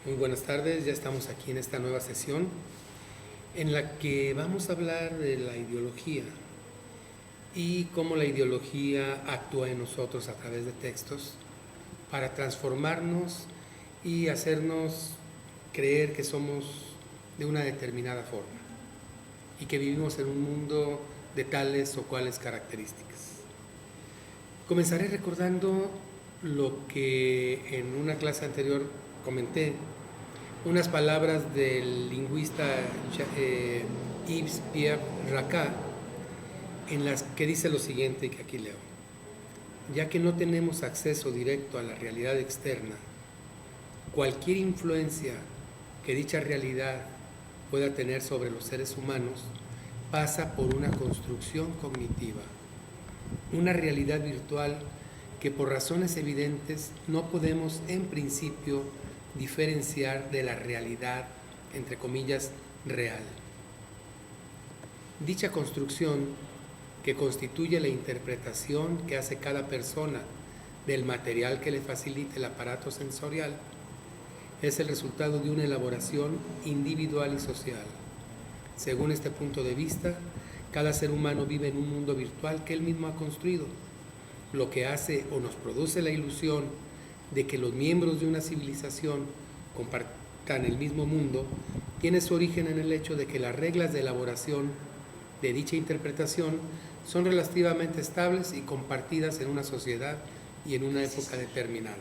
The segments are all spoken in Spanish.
Muy buenas tardes, ya estamos aquí en esta nueva sesión en la que vamos a hablar de la ideología y cómo la ideología actúa en nosotros a través de textos para transformarnos y hacernos creer que somos de una determinada forma y que vivimos en un mundo de tales o cuales características. Comenzaré recordando lo que en una clase anterior comenté, unas palabras del lingüista Yves Pierre Racah, en las que dice lo siguiente, que aquí leo: ya que no tenemos acceso directo a la realidad externa, cualquier influencia que dicha realidad pueda tener sobre los seres humanos pasa por una construcción cognitiva, una realidad virtual que por razones evidentes no podemos en principio diferenciar de la realidad, entre comillas, real. Dicha construcción, que constituye la interpretación que hace cada persona del material que le facilite el aparato sensorial, es el resultado de una elaboración individual y social. Según este punto de vista, cada ser humano vive en un mundo virtual que él mismo ha construido, lo que hace o nos produce la ilusión de que los miembros de una civilización compartan el mismo mundo, tiene su origen en el hecho de que las reglas de elaboración de dicha interpretación son relativamente estables y compartidas en una sociedad y en una época determinada.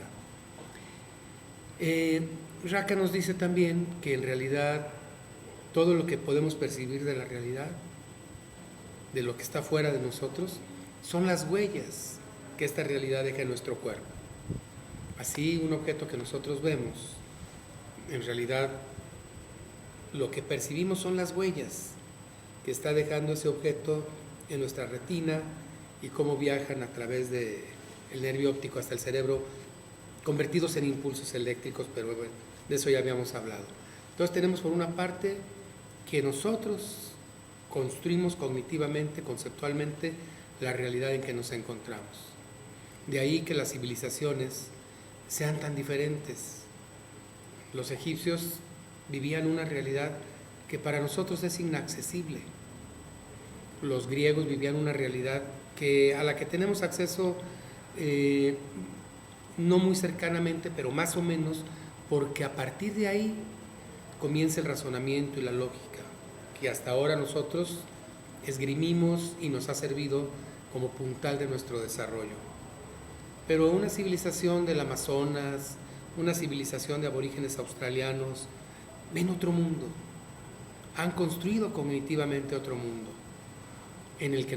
Racah nos dice también que en realidad todo lo que podemos percibir de la realidad, de lo que está fuera de nosotros, son las huellas que esta realidad deja en nuestro cuerpo. Así, un objeto que nosotros vemos, en realidad lo que percibimos son las huellas que está dejando ese objeto en nuestra retina y cómo viajan a través del nervio óptico hasta el cerebro, convertidos en impulsos eléctricos, pero bueno, de eso ya habíamos hablado. Entonces tenemos por una parte que nosotros construimos cognitivamente, conceptualmente, la realidad en que nos encontramos. De ahí que las civilizaciones sean tan diferentes. Los egipcios vivían una realidad que para nosotros es inaccesible. Los griegos vivían una realidad a la que tenemos acceso no muy cercanamente, pero más o menos, porque a partir de ahí comienza el razonamiento y la lógica, que hasta ahora nosotros esgrimimos y nos ha servido como puntal de nuestro desarrollo. Pero una civilización del Amazonas, una civilización de aborígenes australianos, ven otro mundo, han construido cognitivamente otro mundo, en el que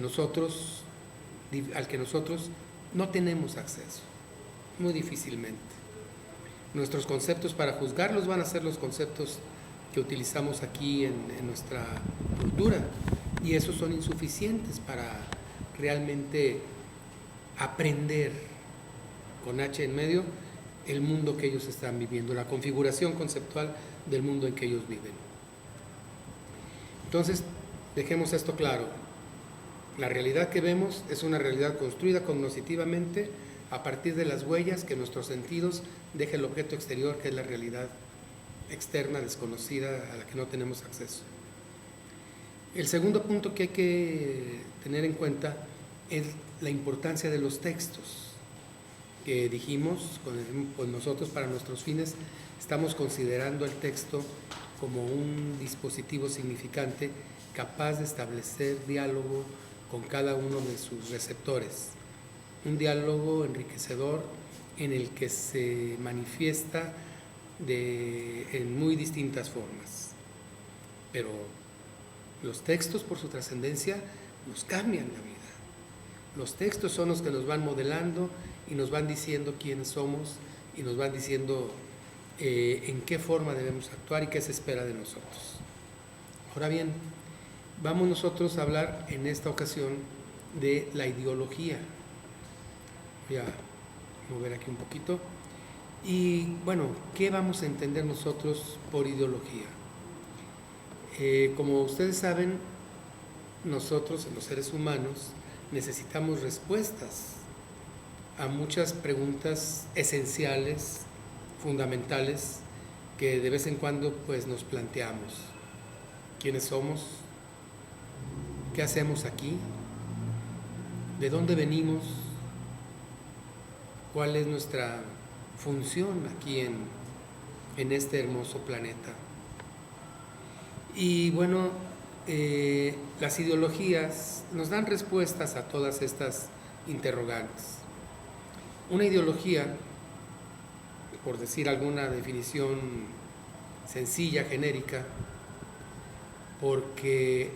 al que nosotros no tenemos acceso, muy difícilmente. Nuestros conceptos para juzgarlos van a ser los conceptos que utilizamos aquí en nuestra cultura, y esos son insuficientes para realmente aprender, con H en medio, el mundo que ellos están viviendo, la configuración conceptual del mundo en que ellos viven. Entonces, dejemos esto claro. La realidad que vemos es una realidad construida cognitivamente a partir de las huellas que nuestros sentidos deja el objeto exterior, que es la realidad externa, desconocida, a la que no tenemos acceso. El segundo punto que hay que tener en cuenta es la importancia de los textos, que dijimos, pues nosotros para nuestros fines estamos considerando el texto como un dispositivo significante capaz de establecer diálogo con cada uno de sus receptores, un diálogo enriquecedor en el que se manifiesta en muy distintas formas. Pero los textos, por su trascendencia, nos cambian la vida. Los textos son los que nos van modelando y nos van diciendo quiénes somos y nos van diciendo en qué forma debemos actuar y qué se espera de nosotros. Ahora bien, vamos nosotros a hablar en esta ocasión de la ideología. Voy a mover aquí un poquito. Y bueno, ¿qué vamos a entender nosotros por ideología? Como ustedes saben, nosotros, los seres humanos, necesitamos respuestas a muchas preguntas esenciales, fundamentales, que de vez en cuando pues nos planteamos quiénes somos, qué hacemos aquí, de dónde venimos, cuál es nuestra función aquí en este hermoso planeta. Y bueno, las ideologías nos dan respuestas a todas estas interrogantes. Una ideología, por decir alguna definición sencilla, genérica, porque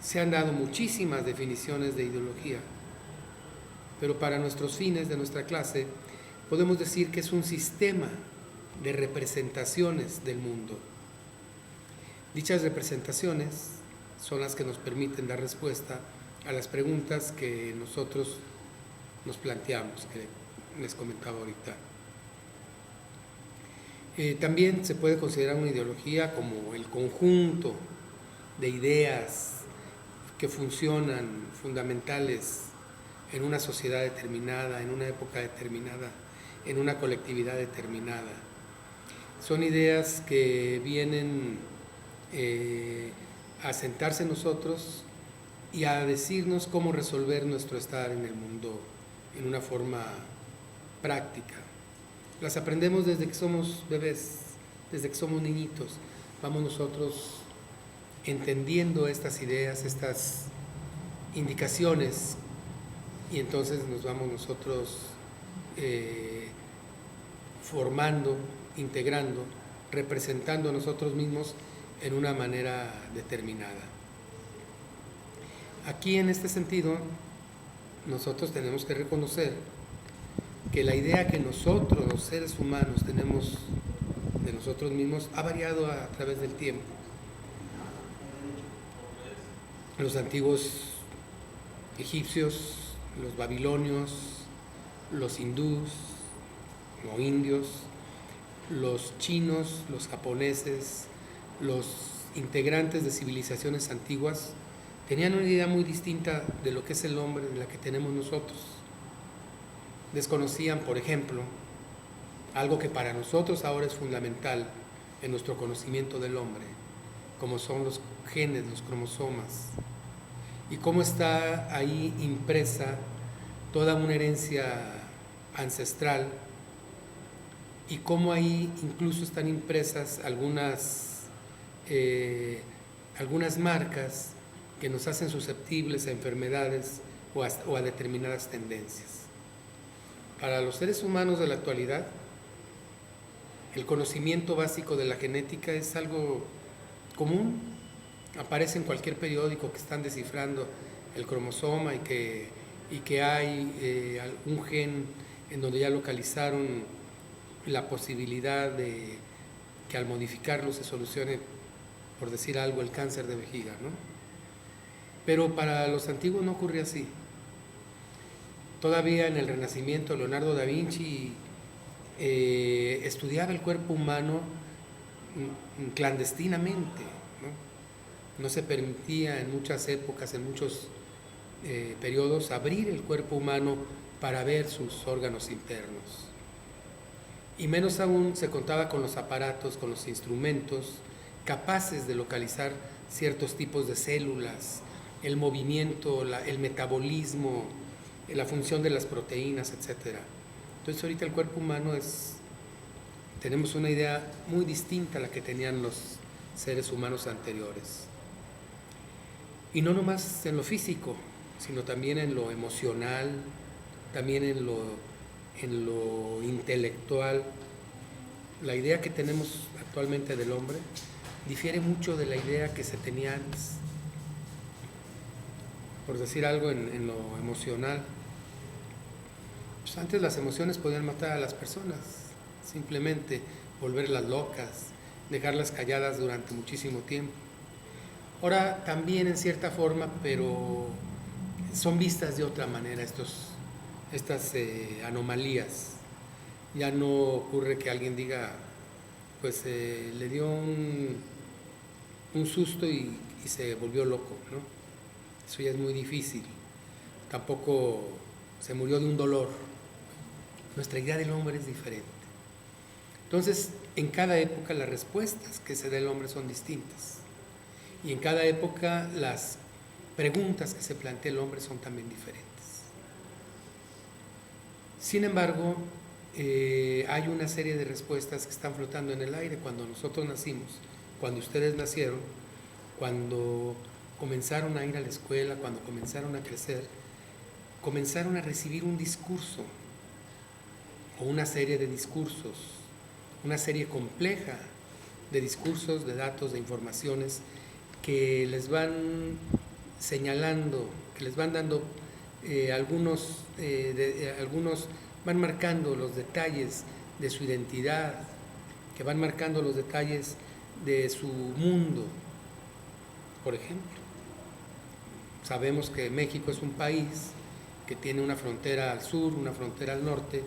se han dado muchísimas definiciones de ideología, pero para nuestros fines de nuestra clase podemos decir que es un sistema de representaciones del mundo. Dichas representaciones son las que nos permiten dar respuesta a las preguntas que nosotros nos planteamos, que les comentaba ahorita. También se puede considerar una ideología como el conjunto de ideas que funcionan fundamentales en una sociedad determinada, en una época determinada, en una colectividad determinada. Son ideas que vienen a sentarse en nosotros y a decirnos cómo resolver nuestro estar en el mundo en una forma práctica. Las aprendemos desde que somos bebés, desde que somos niñitos. Vamos nosotros entendiendo estas ideas, estas indicaciones, y entonces nos vamos nosotros formando, integrando, representando a nosotros mismos en una manera determinada. Aquí, en este sentido, nosotros tenemos que reconocer que la idea que nosotros, los seres humanos, tenemos de nosotros mismos ha variado a través del tiempo. Los antiguos egipcios, los babilonios, los hindús o indios, los chinos, los japoneses, los integrantes de civilizaciones antiguas tenían una idea muy distinta de lo que es el hombre, de la que tenemos nosotros. Desconocían, por ejemplo, algo que para nosotros ahora es fundamental en nuestro conocimiento del hombre, como son los genes, los cromosomas, y cómo está ahí impresa toda una herencia ancestral, y cómo ahí incluso están impresas algunas marcas que nos hacen susceptibles a enfermedades o a determinadas tendencias. Para los seres humanos de la actualidad, el conocimiento básico de la genética es algo común. Aparece en cualquier periódico que están descifrando el cromosoma y que hay un gen en donde ya localizaron la posibilidad de que al modificarlo se solucione, por decir algo, el cáncer de vejiga, ¿no? Pero para los antiguos no ocurría así. Todavía en el Renacimiento, Leonardo da Vinci estudiaba el cuerpo humano clandestinamente, ¿no? No se permitía en muchas épocas, en muchos periodos, abrir el cuerpo humano para ver sus órganos internos. Y menos aún se contaba con los aparatos, con los instrumentos capaces de localizar ciertos tipos de células, el movimiento, el metabolismo, la función de las proteínas, etc. Entonces ahorita el cuerpo humano tenemos una idea muy distinta a la que tenían los seres humanos anteriores. Y no nomás en lo físico, sino también en lo emocional, también en lo intelectual. La idea que tenemos actualmente del hombre difiere mucho de la idea que se tenía antes. Por decir algo en lo emocional, pues antes las emociones podían matar a las personas, simplemente volverlas locas, dejarlas calladas durante muchísimo tiempo. Ahora también en cierta forma, pero son vistas de otra manera estas anomalías. Ya no ocurre que alguien diga, pues le dio un susto y se volvió loco, ¿no? Eso ya es muy difícil. Tampoco se murió de un dolor. Nuestra idea del hombre es diferente. Entonces, en cada época las respuestas que se da el hombre son distintas. Y en cada época las preguntas que se plantea el hombre son también diferentes. Sin embargo, hay una serie de respuestas que están flotando en el aire. Cuando nosotros nacimos, cuando ustedes nacieron, cuando comenzaron a ir a la escuela, cuando comenzaron a crecer, comenzaron a recibir un discurso o una serie de discursos, una serie compleja de discursos, de datos, de informaciones que les van señalando, que les van dando algunos van marcando los detalles de su identidad, que van marcando los detalles de su mundo. Por ejemplo, sabemos que México es un país que tiene una frontera al sur, una frontera al norte,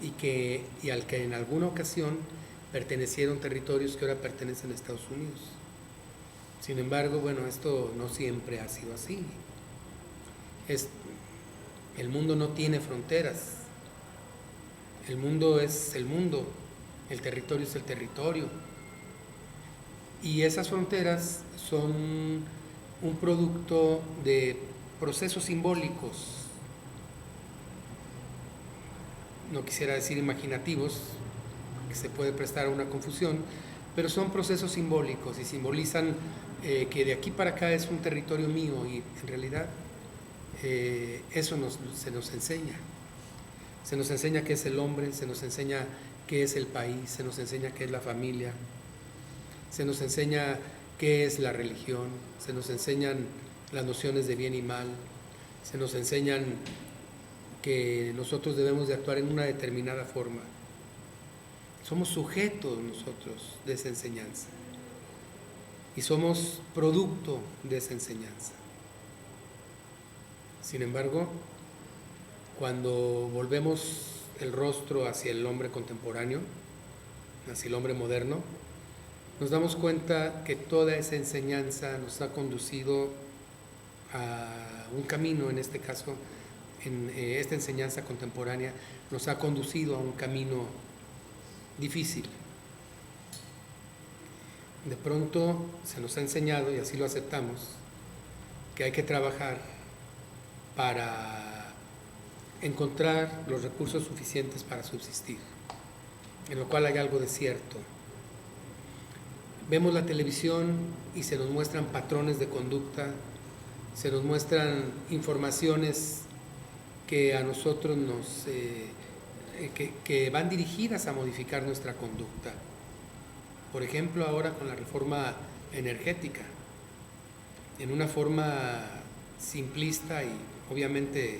y al que en alguna ocasión pertenecieron territorios que ahora pertenecen a Estados Unidos. Sin embargo, bueno, esto no siempre ha sido así. El mundo no tiene fronteras. El mundo es el mundo, el territorio es el territorio. Y esas fronteras son un producto de procesos simbólicos, no quisiera decir imaginativos, que se puede prestar a una confusión, pero son procesos simbólicos y simbolizan que de aquí para acá es un territorio mío, y en realidad eso se nos enseña. Se nos enseña qué es el hombre, se nos enseña qué es el país, se nos enseña qué es la familia, se nos enseña qué es la religión, se nos enseñan las nociones de bien y mal, se nos enseñan que nosotros debemos de actuar en una determinada forma. Somos sujetos nosotros de esa enseñanza y somos producto de esa enseñanza. Sin embargo, cuando volvemos el rostro hacia el hombre contemporáneo, hacia el hombre moderno, nos damos cuenta que toda esa enseñanza nos ha conducido a un camino, en este caso, esta enseñanza contemporánea nos ha conducido a un camino difícil. De pronto se nos ha enseñado, y así lo aceptamos, que hay que trabajar para encontrar los recursos suficientes para subsistir, en lo cual hay algo de cierto. Vemos la televisión y se nos muestran patrones de conducta, se nos muestran informaciones que a nosotros que van dirigidas a modificar nuestra conducta. Por ejemplo, ahora con la reforma energética, en una forma simplista y obviamente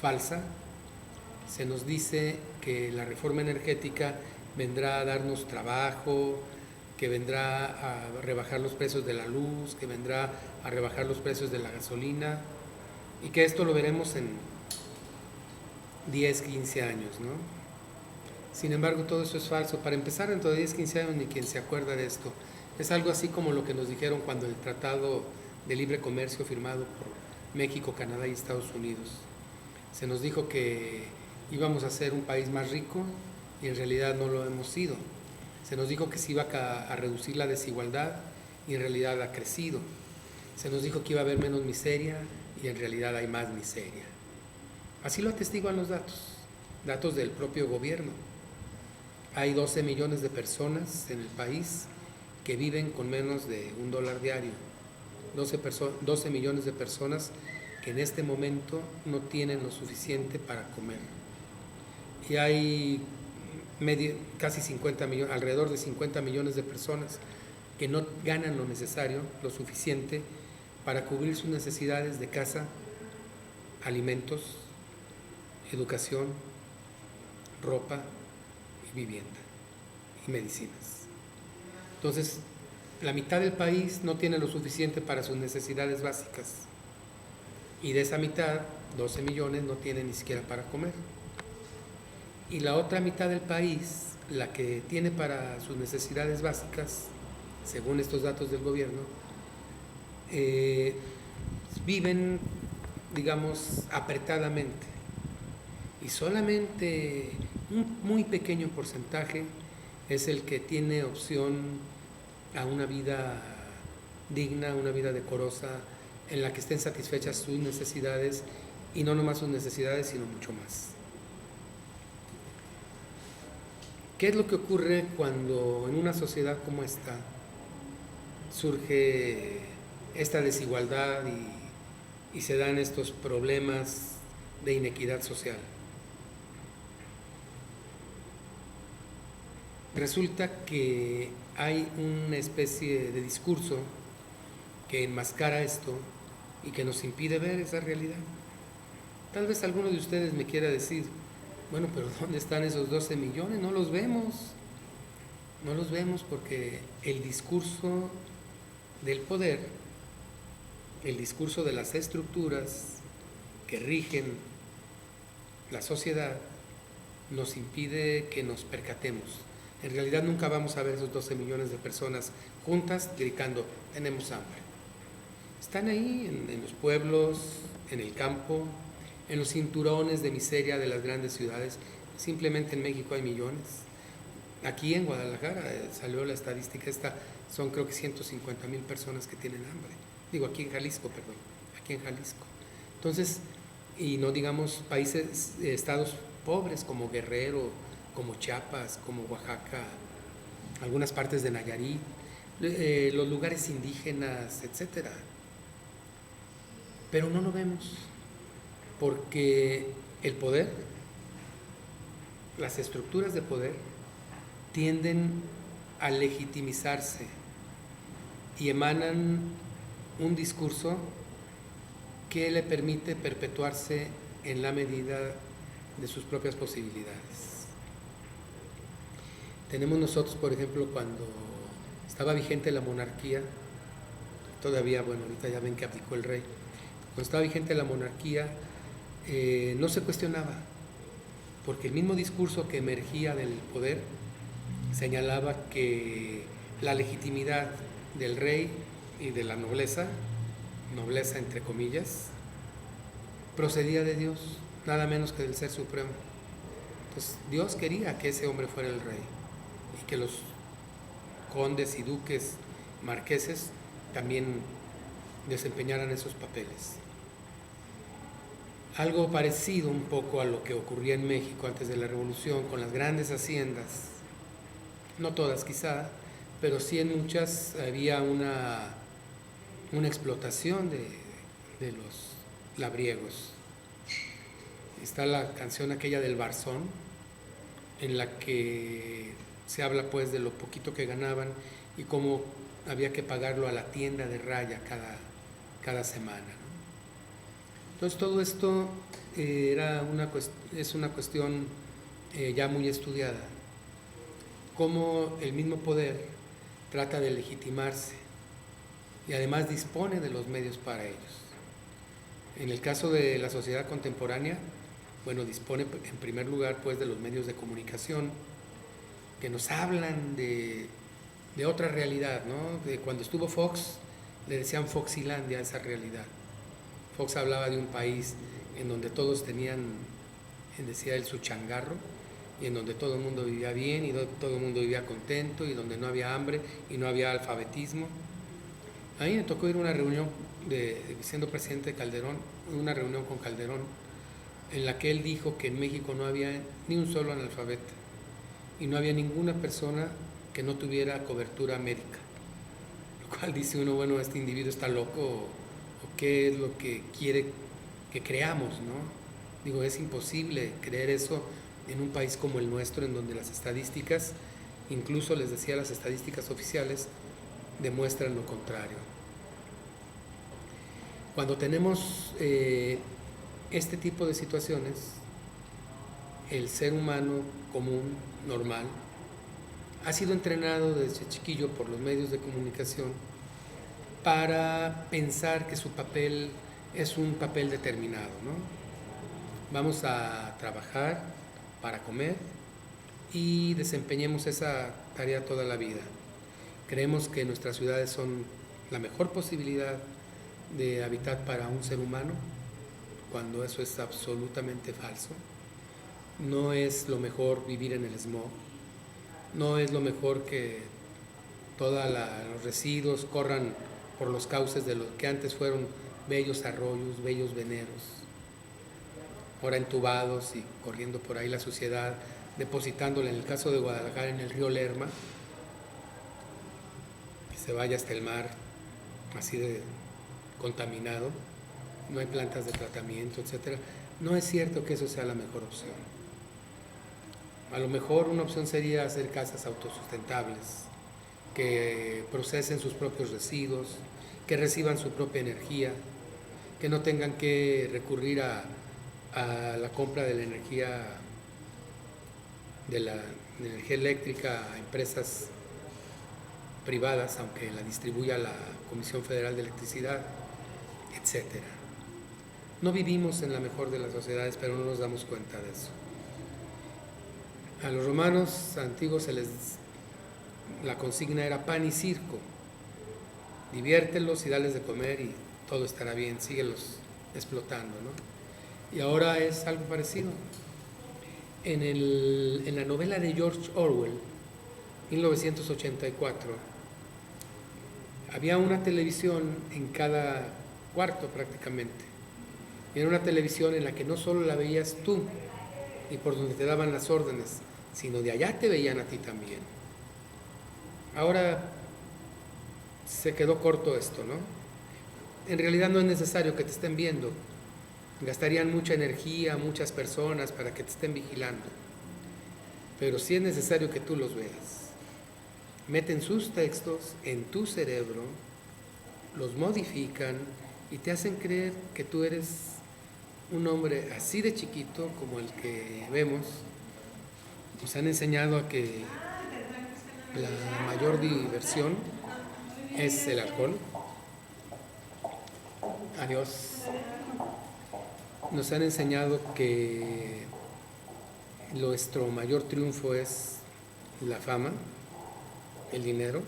falsa, se nos dice que la reforma energética vendrá a darnos trabajo, que vendrá a rebajar los precios de la luz, que vendrá a rebajar los precios de la gasolina, y que esto lo veremos en 10, 15 años, ¿no? Sin embargo, todo eso es falso. Para empezar, dentro de 10, 15 años ni quien se acuerda de esto. Es algo así como lo que nos dijeron cuando el Tratado de Libre Comercio firmado por México, Canadá y Estados Unidos. Se nos dijo que íbamos a ser un país más rico y en realidad no lo hemos sido. Se nos dijo que se iba a reducir la desigualdad y en realidad ha crecido. Se nos dijo que iba a haber menos miseria y en realidad hay más miseria. Así lo atestiguan los datos del propio gobierno. Hay 12 millones de personas en el país que viven con menos de $1 diario. 12 millones de personas que en este momento no tienen lo suficiente para comer. Y hay casi 50 millones, alrededor de 50 millones de personas que no ganan lo necesario, lo suficiente para cubrir sus necesidades de casa, alimentos, educación, ropa y vivienda y medicinas. Entonces, la mitad del país no tiene lo suficiente para sus necesidades básicas y de esa mitad, 12 millones, no tienen ni siquiera para comer. Y la otra mitad del país, la que tiene para sus necesidades básicas, según estos datos del gobierno, viven, digamos, apretadamente. Y solamente un muy pequeño porcentaje es el que tiene opción a una vida digna, una vida decorosa, en la que estén satisfechas sus necesidades, y no nomás sus necesidades, sino mucho más. ¿Qué es lo que ocurre cuando en una sociedad como esta surge esta desigualdad y se dan estos problemas de inequidad social? Resulta que hay una especie de discurso que enmascara esto y que nos impide ver esa realidad. Tal vez alguno de ustedes me quiera decir, bueno, pero ¿dónde están esos 12 millones? No los vemos. No los vemos porque el discurso del poder, el discurso de las estructuras que rigen la sociedad, nos impide que nos percatemos. En realidad nunca vamos a ver esos 12 millones de personas juntas gritando, tenemos hambre. Están ahí en los pueblos, en el campo, en los cinturones de miseria de las grandes ciudades. Simplemente en México hay millones. Aquí en Guadalajara salió la estadística esta, son creo que 150,000 personas que tienen hambre. Digo, aquí en Jalisco. Entonces, y no digamos países, estados pobres como Guerrero, como Chiapas, como Oaxaca, algunas partes de Nayarit, los lugares indígenas, etcétera. Pero no lo vemos, porque el poder, las estructuras de poder, tienden a legitimizarse y emanan un discurso que le permite perpetuarse en la medida de sus propias posibilidades. Tenemos nosotros, por ejemplo, cuando estaba vigente la monarquía, todavía, bueno, ahorita ya ven que abdicó el rey, cuando estaba vigente la monarquía, no se cuestionaba, porque el mismo discurso que emergía del poder señalaba que la legitimidad del rey y de la nobleza entre comillas, procedía de Dios, nada menos que del Ser Supremo. Entonces Dios quería que ese hombre fuera el rey y que los condes y duques, marqueses, también desempeñaran esos papeles. Algo parecido un poco a lo que ocurría en México antes de la Revolución con las grandes haciendas, no todas quizá, pero sí en muchas había una explotación de los labriegos. Está la canción aquella del Barzón, en la que se habla pues de lo poquito que ganaban y cómo había que pagarlo a la tienda de raya cada semana, ¿no? Entonces todo esto es una cuestión ya muy estudiada, cómo el mismo poder trata de legitimarse y además dispone de los medios para ellos. En el caso de la sociedad contemporánea, bueno, dispone en primer lugar pues de los medios de comunicación que nos hablan de otra realidad, ¿no? De cuando estuvo Fox, le decían Foxilandia a esa realidad. Fox hablaba de un país en donde todos tenían, decía él, su changarro, y en donde todo el mundo vivía bien y todo el mundo vivía contento y donde no había hambre y no había alfabetismo. A mí me tocó ir a una reunión, siendo presidente de Calderón, una reunión con Calderón, en la que él dijo que en México no había ni un solo analfabeta y no había ninguna persona que no tuviera cobertura médica. Lo cual dice uno, bueno, este individuo está loco o qué es lo que quiere que creamos, ¿no? Digo, es imposible creer eso en un país como el nuestro, en donde las estadísticas, incluso les decía, las estadísticas oficiales, demuestran lo contrario. Cuando tenemos este tipo de situaciones, el ser humano común, normal, ha sido entrenado desde chiquillo por los medios de comunicación para pensar que su papel es un papel determinado, ¿no? Vamos a trabajar para comer y desempeñemos esa tarea toda la vida. Creemos que nuestras ciudades son la mejor posibilidad de hábitat para un ser humano, cuando eso es absolutamente falso. No es lo mejor vivir en el smog, No es lo mejor que todos los residuos corran por los cauces de lo que antes fueron bellos arroyos, bellos veneros, ahora entubados y corriendo por ahí la suciedad, depositándole, en el caso de Guadalajara, en el río Lerma, que se vaya hasta el mar, así de contaminado, no hay plantas de tratamiento, etcétera. No es cierto que eso sea la mejor opción. A lo mejor una opción sería hacer casas autosustentables, que procesen sus propios residuos, que reciban su propia energía, que no tengan que recurrir a la compra de la energía eléctrica a empresas privadas, aunque la distribuya la Comisión Federal de Electricidad, etcétera. No vivimos en la mejor de las sociedades, pero no nos damos cuenta de eso. A los romanos antiguos la consigna era pan y circo. Diviértelos y dales de comer y todo estará bien, síguelos explotando, ¿no? Y ahora es algo parecido. En la novela de George Orwell, 1984, había una televisión en cada cuarto prácticamente. Y era una televisión en la que no solo la veías tú y por donde te daban las órdenes, sino de allá te veían a ti también. Ahora se quedó corto esto, ¿no? En realidad no es necesario que te estén viendo. Gastarían mucha energía, muchas personas para que te estén vigilando. Pero sí es necesario que tú los veas. Meten sus textos en tu cerebro, los modifican y te hacen creer que tú eres un hombre así de chiquito como el que vemos. Nos han enseñado a que la mayor diversión es el alcohol. Adiós. Nos han enseñado que nuestro mayor triunfo es la fama, el dinero,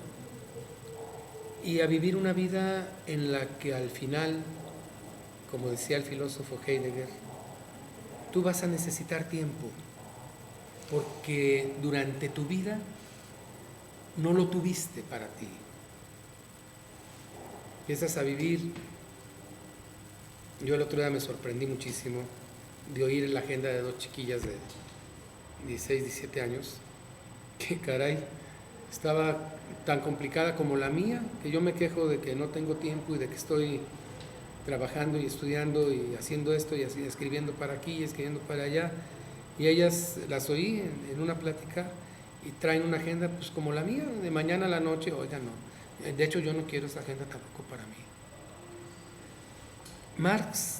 y a vivir una vida en la que al final, como decía el filósofo Heidegger, tú vas a necesitar tiempo, porque durante tu vida no lo tuviste para ti. Empiezas a vivir. Yo el otro día me sorprendí muchísimo de oír la agenda de dos chiquillas de 16, 17 años, que caray, estaba tan complicada como la mía, que yo me quejo de que no tengo tiempo y de que estoy trabajando y estudiando y haciendo esto y así, escribiendo para aquí y escribiendo para allá, y ellas las oí en una plática y traen una agenda pues como la mía, de mañana a la noche. Oigan, no, de hecho yo no quiero esa agenda tampoco para mí. Marx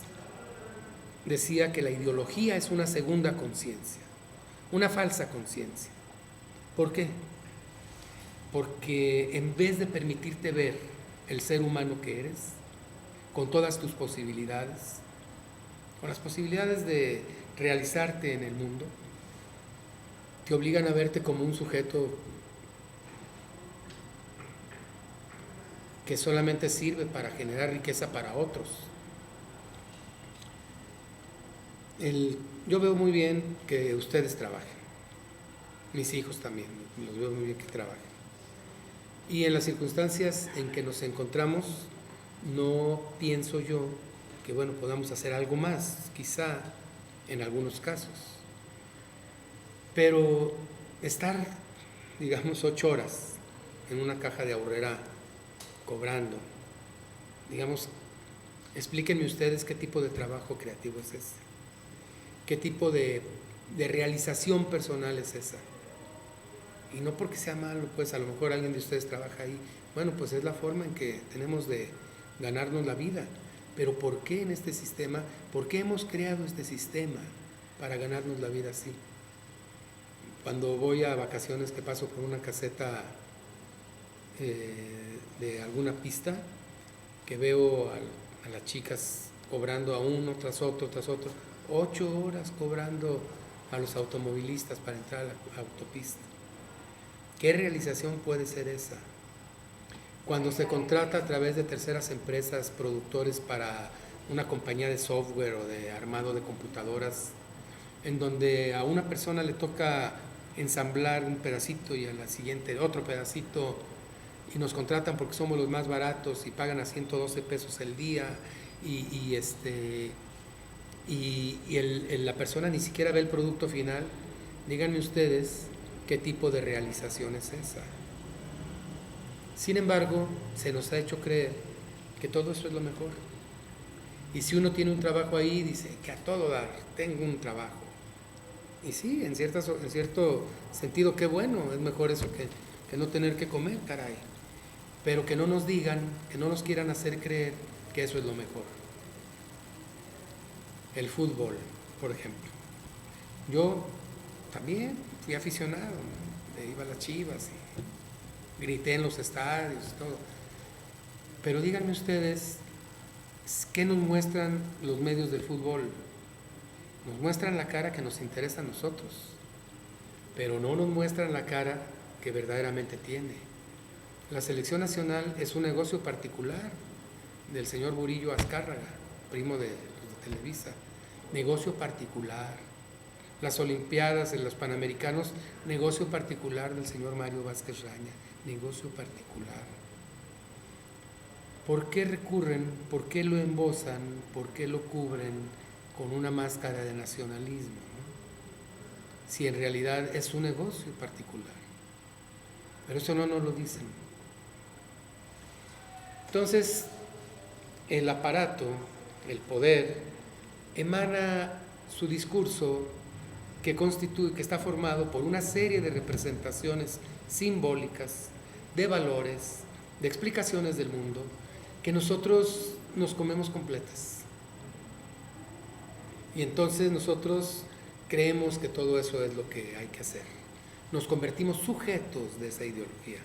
decía que la ideología es una segunda conciencia, una falsa conciencia. ¿Por qué? Porque en vez de permitirte ver el ser humano que eres, con todas tus posibilidades, con las posibilidades de realizarte en el mundo, te obligan a verte como un sujeto que solamente sirve para generar riqueza para otros. Yo veo muy bien que ustedes trabajen, mis hijos también, los veo muy bien que trabajen. Y en las circunstancias en que nos encontramos, no pienso yo que podamos hacer algo más, quizá en algunos casos. Pero estar, digamos, 8 horas en una caja de Aurrera cobrando, digamos, explíquenme ustedes qué tipo de trabajo creativo es ese. ¿Qué tipo de realización personal es esa? Y no porque sea malo, pues a lo mejor alguien de ustedes trabaja ahí. Pues es la forma en que tenemos de ganarnos la vida. Pero ¿por qué en este sistema? ¿Por qué hemos creado este sistema para ganarnos la vida así? Cuando voy a vacaciones, que paso por una caseta de alguna pista, que veo a las chicas cobrando a uno tras otro, 8 horas cobrando a los automovilistas para entrar a la autopista. ¿Qué realización puede ser esa? Cuando se contrata a través de terceras empresas, productores para una compañía de software o de armado de computadoras, en donde a una persona le toca ensamblar un pedacito y a la siguiente otro pedacito, y nos contratan porque somos los más baratos y pagan a 112 pesos el día, la persona ni siquiera ve el producto final. Díganme ustedes qué tipo de realización es esa. Sin embargo, se nos ha hecho creer que todo eso es lo mejor. Y si uno tiene un trabajo ahí, dice que a todo dar, tengo un trabajo. Y sí, en cierto sentido, qué bueno, es mejor eso que no tener que comer, caray. Pero que no nos digan, que no nos quieran hacer creer que eso es lo mejor. El fútbol, por ejemplo. Yo también fui aficionado, ¿no? Iba a las Chivas y grité en los estadios y todo. Pero díganme ustedes, ¿qué nos muestran los medios del fútbol? Nos muestran la cara que nos interesa a nosotros, pero no nos muestran la cara que verdaderamente tiene. La selección nacional es un negocio particular del señor Burillo Azcárraga, primo de Televisa. Negocio particular. Las Olimpiadas, los Panamericanos, negocio particular del señor Mario Vázquez Raña, negocio particular. ¿Por qué recurren, por qué lo embosan, por qué lo cubren con una máscara de nacionalismo, ¿no? Si en realidad es un negocio particular? Pero eso no nos lo dicen. Entonces, el aparato, el poder, emana su discurso que está formado por una serie de representaciones simbólicas, de valores, de explicaciones del mundo, que nosotros nos comemos completas. Y entonces nosotros creemos que todo eso es lo que hay que hacer. Nos convertimos sujetos de esa ideología.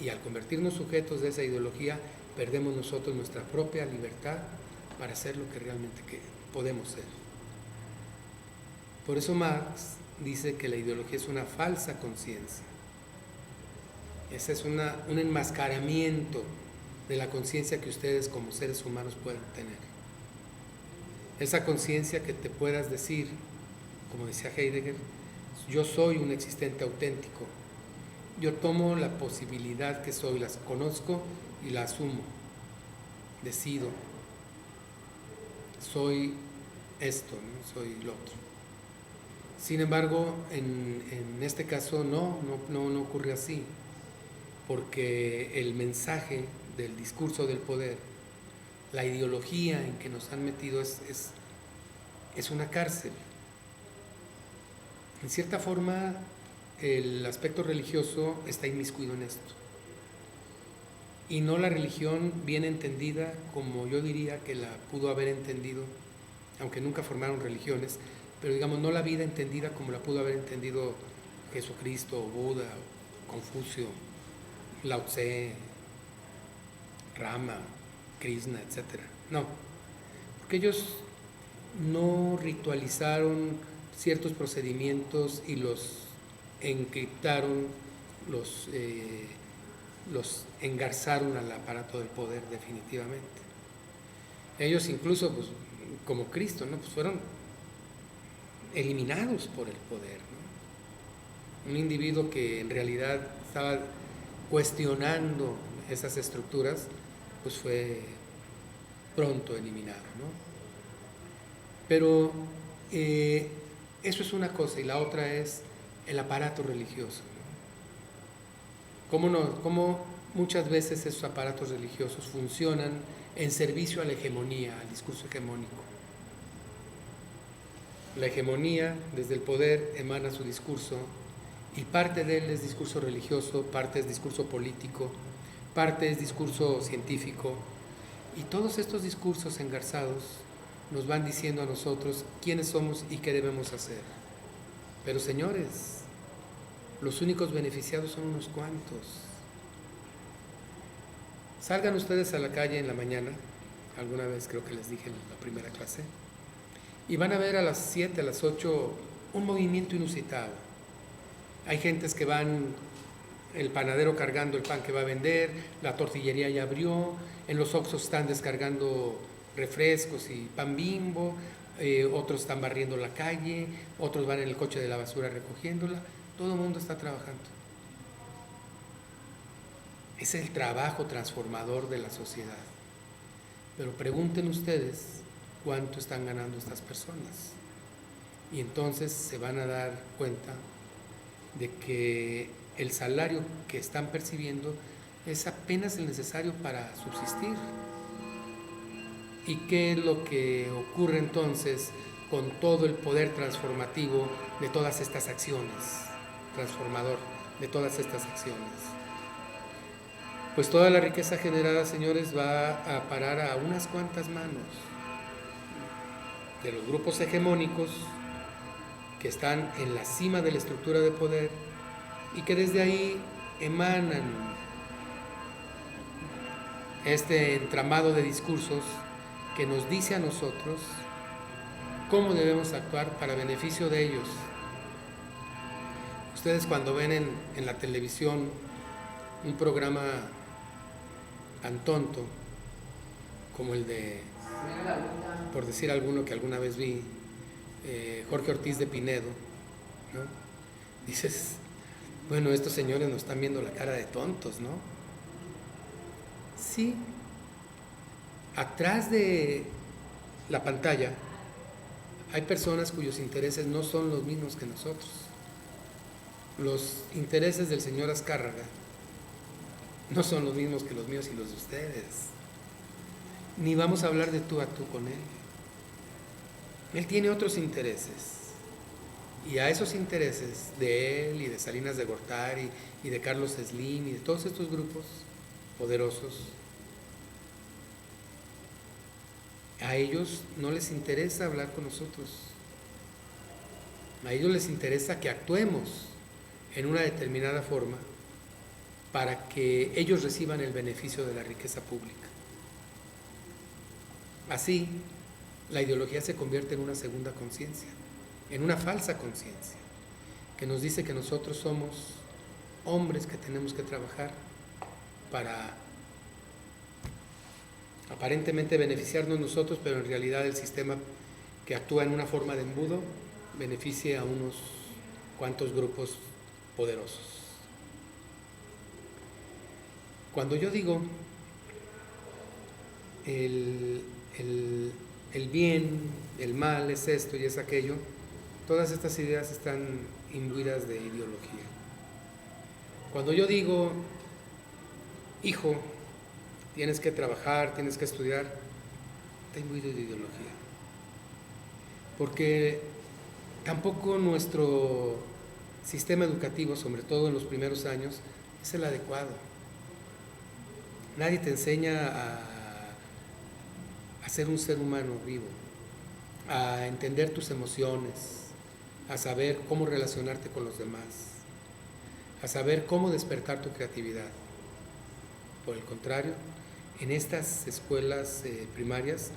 Y al convertirnos sujetos de esa ideología, perdemos nosotros nuestra propia libertad para hacer lo que realmente podemos ser. Por eso Marx dice que la ideología es una falsa conciencia. Ese es un enmascaramiento de la conciencia que ustedes como seres humanos pueden tener. Esa conciencia que te puedas decir, como decía Heidegger, yo soy un existente auténtico. Yo tomo la posibilidad que soy, las conozco y la asumo. Decido. Soy esto, ¿no? Soy lo otro. Sin embargo, en este caso no ocurre así, porque el mensaje del discurso del poder, la ideología en que nos han metido es una cárcel. En cierta forma, el aspecto religioso está inmiscuido en esto. Y no la religión bien entendida como yo diría que la pudo haber entendido, aunque nunca formaron religiones, pero digamos no la vida entendida como la pudo haber entendido Jesucristo, Buda, Confucio, Lao Tse, Rama, Krishna, etc. No, porque ellos no ritualizaron ciertos procedimientos y los encriptaron, los engarzaron al aparato del poder definitivamente. Ellos incluso, pues, como Cristo, ¿no? Pues fueron eliminados por el poder, ¿no? Un individuo que en realidad estaba cuestionando esas estructuras, pues fue pronto eliminado, ¿no? Pero eso es una cosa, y la otra es el aparato religioso, ¿no? Cómo muchas veces esos aparatos religiosos funcionan en servicio a la hegemonía, al discurso hegemónico. La hegemonía, desde el poder, emana su discurso, y parte de él es discurso religioso, parte es discurso político, parte es discurso científico, y todos estos discursos engarzados nos van diciendo a nosotros quiénes somos y qué debemos hacer. Pero señores, los únicos beneficiados son unos cuantos. Salgan ustedes a la calle en la mañana, alguna vez creo que les dije en la primera clase, y van a ver a las 7, a las 8, un movimiento inusitado. Hay gentes que van, el panadero cargando el pan que va a vender, la tortillería ya abrió, en los Oxxos están descargando refrescos y pan Bimbo, otros están barriendo la calle, otros van en el coche de la basura recogiéndola, todo el mundo está trabajando. Es el trabajo transformador de la sociedad. Pero pregunten ustedes cuánto están ganando estas personas. Y entonces se van a dar cuenta de que el salario que están percibiendo es apenas el necesario para subsistir. ¿Y qué es lo que ocurre entonces con todo el poder transformativo de todas estas acciones? Transformador de todas estas acciones. Pues toda la riqueza generada, señores, va a parar a unas cuantas manos de los grupos hegemónicos que están en la cima de la estructura de poder y que desde ahí emanan este entramado de discursos que nos dice a nosotros cómo debemos actuar para beneficio de ellos. Ustedes cuando ven en la televisión un programa tan tonto como el de, por decir alguno que alguna vez vi, Jorge Ortiz de Pinedo, ¿no? Dices, bueno, estos señores nos están viendo la cara de tontos, ¿no? Sí, atrás de la pantalla hay personas cuyos intereses no son los mismos que nosotros. Los intereses del señor Azcárraga no son los mismos que los míos y los de ustedes. Ni vamos a hablar de tú a tú con él. Él tiene otros intereses. Y a esos intereses de él y de Salinas de Gortari y de Carlos Slim y de todos estos grupos poderosos, a ellos no les interesa hablar con nosotros. A ellos les interesa que actuemos en una determinada forma para que ellos reciban el beneficio de la riqueza pública. Así, la ideología se convierte en una segunda conciencia, en una falsa conciencia, que nos dice que nosotros somos hombres que tenemos que trabajar para aparentemente beneficiarnos nosotros, pero en realidad el sistema que actúa en una forma de embudo beneficia a unos cuantos grupos poderosos. Cuando yo digo el bien, el mal es esto y es aquello, todas estas ideas están imbuidas de ideología. Cuando yo digo, hijo, tienes que trabajar, tienes que estudiar, está imbuido de ideología. Porque tampoco nuestro sistema educativo, sobre todo en los primeros años, es el adecuado. Nadie te enseña a ser un ser humano vivo, a entender tus emociones, a saber cómo relacionarte con los demás, a saber cómo despertar tu creatividad. Por el contrario, en estas escuelas primarias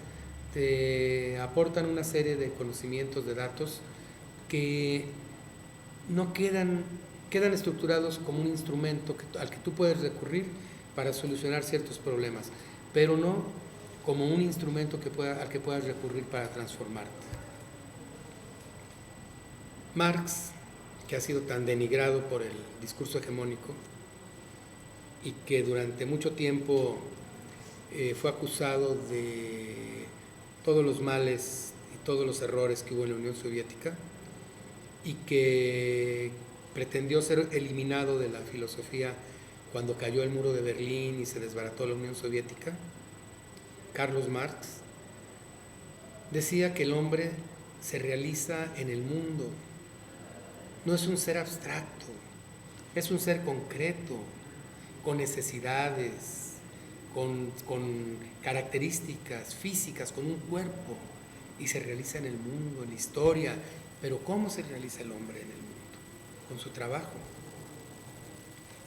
te aportan una serie de conocimientos, de datos que no quedan estructurados como un instrumento al que tú puedes recurrir para solucionar ciertos problemas, pero no como un instrumento al que puedas recurrir para transformarte. Marx, que ha sido tan denigrado por el discurso hegemónico y que durante mucho tiempo fue acusado de todos los males y todos los errores que hubo en la Unión Soviética y que pretendió ser eliminado de la filosofía cuando cayó el muro de Berlín y se desbarató la Unión Soviética. Carlos Marx decía que el hombre se realiza en el mundo, no es un ser abstracto, es un ser concreto, con necesidades, con características físicas, con un cuerpo, y se realiza en el mundo, en la historia. Pero ¿cómo se realiza el hombre en el mundo? Con su trabajo.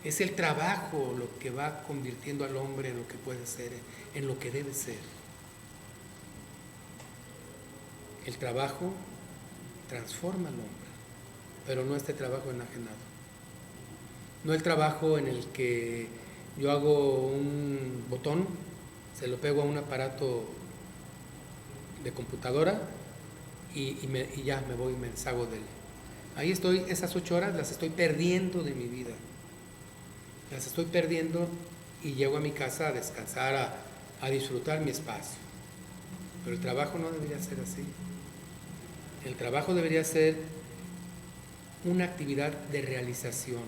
Es el trabajo lo que va convirtiendo al hombre en lo que puede ser, en lo que debe ser. El trabajo transforma al hombre, pero no este trabajo enajenado. No el trabajo en el que yo hago un botón, se lo pego a un aparato de computadora y ya me voy, me deshago de él. Ahí estoy, esas 8 horas las estoy perdiendo de mi vida. Las estoy perdiendo y llego a mi casa a descansar, a disfrutar mi espacio. Pero el trabajo no debería ser así. El trabajo debería ser una actividad de realización,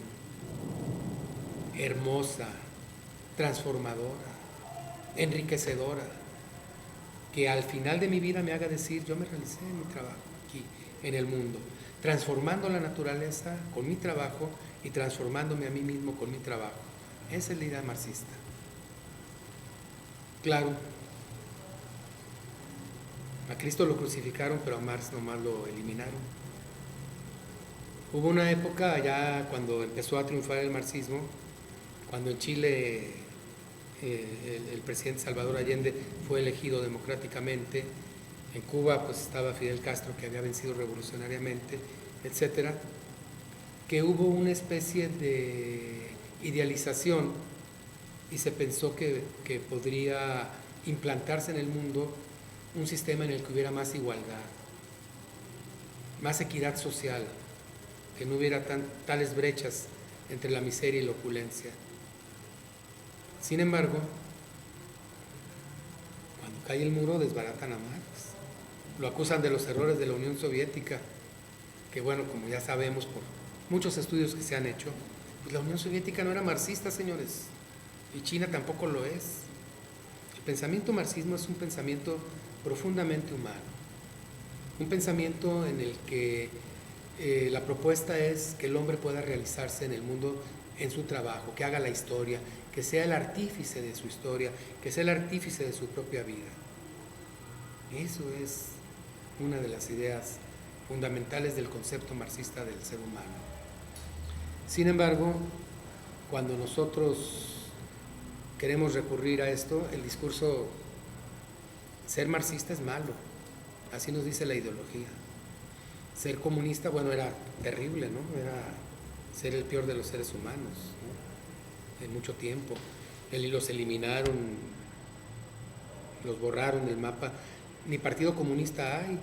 hermosa, transformadora, enriquecedora, que al final de mi vida me haga decir, yo me realicé en mi trabajo aquí, en el mundo, transformando la naturaleza con mi trabajo y transformándome a mí mismo con mi trabajo. Esa es la idea marxista. Claro, a Cristo lo crucificaron, pero a Marx nomás lo eliminaron. Hubo una época ya cuando empezó a triunfar el marxismo, cuando en Chile el presidente Salvador Allende fue elegido democráticamente, en Cuba pues estaba Fidel Castro, que había vencido revolucionariamente, etcétera, que hubo una especie de idealización y se pensó que podría implantarse en el mundo un sistema en el que hubiera más igualdad, más equidad social, que no hubiera tales brechas entre la miseria y la opulencia. Sin embargo, cuando cae el muro desbaratan a Marx, lo acusan de los errores de la Unión Soviética, que bueno, como ya sabemos por muchos estudios que se han hecho, pues la Unión Soviética no era marxista, señores, y China tampoco lo es. El pensamiento marxismo es un pensamiento profundamente humano, un pensamiento en el que la propuesta es que el hombre pueda realizarse en el mundo en su trabajo, que haga la historia, que sea el artífice de su historia, que sea el artífice de su propia vida. Eso es una de las ideas fundamentales del concepto marxista del ser humano. Sin embargo, cuando nosotros queremos recurrir a esto, el discurso, ser marxista es malo, así nos dice la ideología. Ser comunista, bueno, era terrible, ¿no? Era ser el peor de los seres humanos, ¿no? En mucho tiempo. Los eliminaron, los borraron del mapa. Ni partido comunista hay.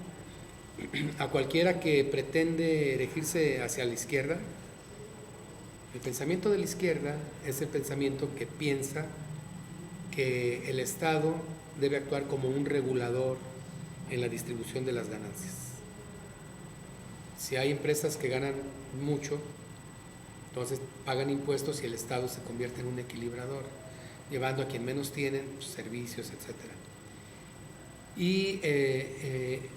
A cualquiera que pretende erigirse hacia la izquierda, el pensamiento de la izquierda es el pensamiento que piensa que el Estado debe actuar como un regulador en la distribución de las ganancias. Si hay empresas que ganan mucho, entonces pagan impuestos y el Estado se convierte en un equilibrador, llevando a quien menos tienen pues, servicios, etc. Y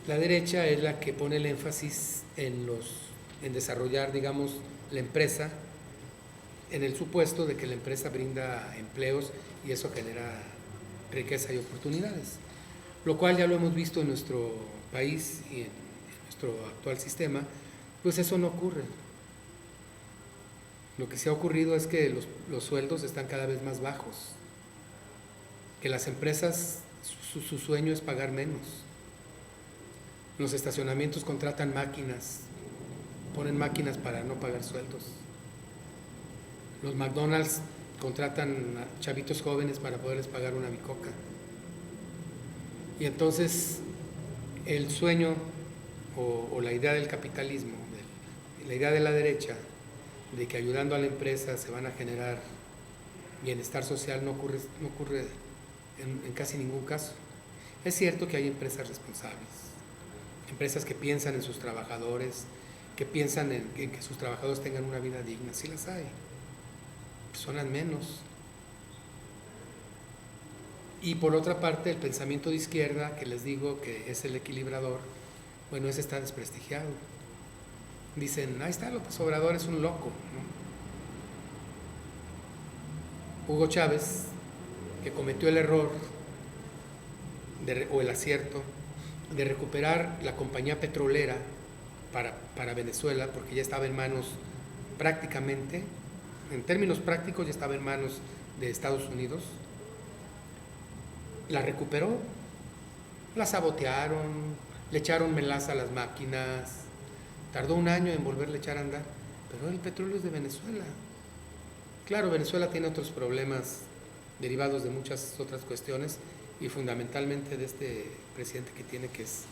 la derecha es la que pone el énfasis en desarrollar, digamos, la empresa, en el supuesto de que la empresa brinda empleos y eso genera riqueza y oportunidades, lo cual ya lo hemos visto en nuestro país y en nuestro actual sistema, pues eso no ocurre. Lo que sí ha ocurrido es que los sueldos están cada vez más bajos, que las empresas, su sueño es pagar menos. Los estacionamientos contratan máquinas, ponen máquinas para no pagar sueldos. Los McDonald's contratan a chavitos jóvenes para poderles pagar una bicoca. Y entonces el sueño o la idea del capitalismo, la idea de la derecha, de que ayudando a la empresa se van a generar bienestar social, no ocurre en casi ningún caso. Es cierto que hay empresas responsables, empresas que piensan en sus trabajadores, que piensan en que sus trabajadores tengan una vida digna, sí las hay, son al menos. Y por otra parte, el pensamiento de izquierda, que les digo que es el equilibrador, bueno, ese está desprestigiado. Dicen, ahí está, López Obrador es un loco, ¿no? Hugo Chávez, que cometió el error o el acierto de recuperar la compañía petrolera para Venezuela, porque ya estaba en manos prácticamente, en términos prácticos ya estaba en manos de Estados Unidos, la recuperó, la sabotearon, le echaron melaza a las máquinas, tardó un año en volverle a echar a andar, pero el petróleo es de Venezuela. Claro, Venezuela tiene otros problemas derivados de muchas otras cuestiones y fundamentalmente de este presidente que tiene, que es